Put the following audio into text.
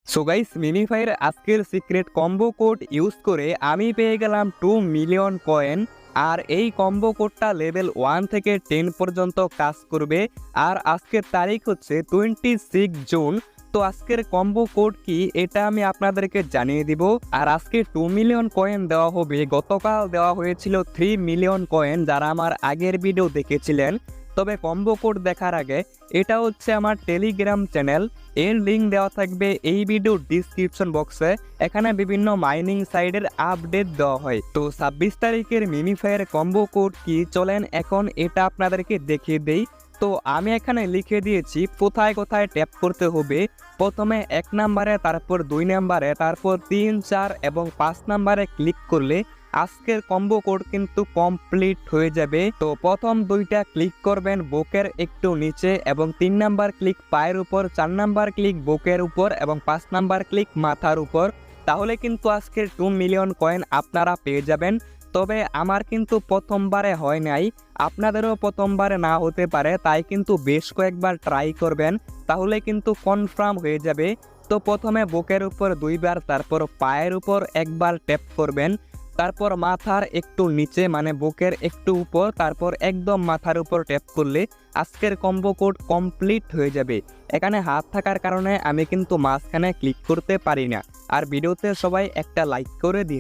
So guys, মিনিফাইয়ের আজকের secret combo code use করে আমি পেয়ে গেলাম 2 মিলিয়ন কয়েন। আর এই কম্বো কোডটা লেভেল 1 থেকে 10 পর্যন্ত কাজ করবে। আর আজকের তারিখ হচ্ছে 26 জুন। তো আজকের কম্বো কোড কি এটা আমি আপনাদেরকে জানিয়ে দিব। আর আজকে 2 মিলিয়ন কয়েন দেওয়া হবে। গতকাল দেওয়া হয়েছিল 3 মিলিয়ন কয়েন, যারা আমার আগের ভিডিও দেখেছিলেন। তবে কম্বো কোড দেখার আগে, এটা হচ্ছে আমার টেলিগ্রাম চ্যানেল, এর লিঙ্ক দেওয়া থাকবে এই ভিডিওর ডিসক্রিপশন বক্সে। এখানে বিভিন্ন মাইনিং সাইটের আপডেট দেওয়া হয়। তো 26 তারিখের মিনিফায়ার কম্বো কোড কি, চলেন এখন এটা আপনাদেরকে দেখিয়ে দেই। তো আমি এখানে লিখে দিয়েছি কোথায় কোথায় ট্যাপ করতে হবে। প্রথমে 1 নাম্বারে, তারপর 2 নাম্বারে, তারপর 3, 4 এবং 5 নাম্বারে ক্লিক করলে আজকের কম্বো কোড কিন্তু কমপ্লিট হয়ে যাবে। তো প্রথম 2টা ক্লিক করবেন বুকের একটু নিচে, এবং 3 নাম্বার ক্লিক পায়ের উপর, 4 নাম্বার ক্লিক বুকের উপর এবং 5 নাম্বার ক্লিক মাথার উপর। তাহলে কিন্তু আজকের 2 মিলিয়ন কয়েন আপনারা পেয়ে যাবেন। তবে আমার কিন্তু প্রথমবারে হয় নাই, আপনাদেরও প্রথমবারে না হতে পারে, তাই কিন্তু বেশ কয়েকবার ট্রাই করবেন, তাহলে কিন্তু কনফার্ম হয়ে যাবে। তো প্রথমে বুকের উপর 2 বার, তারপর পায়ের উপর 1 বার ট্যাপ করবেন, তারপর মাথার একটু নিচে মানে বুকের একটু উপর, তারপর একদম মাথার উপর ট্যাপ করলে আজকের কম্বো কোড কমপ্লিট হয়ে যাবে। এখানে হাত থাকার কারণে আমি কিন্তু মাঝখানে ক্লিক করতে পারি না। আর ভিডিওতে সবাই একটা লাইক করে দিন।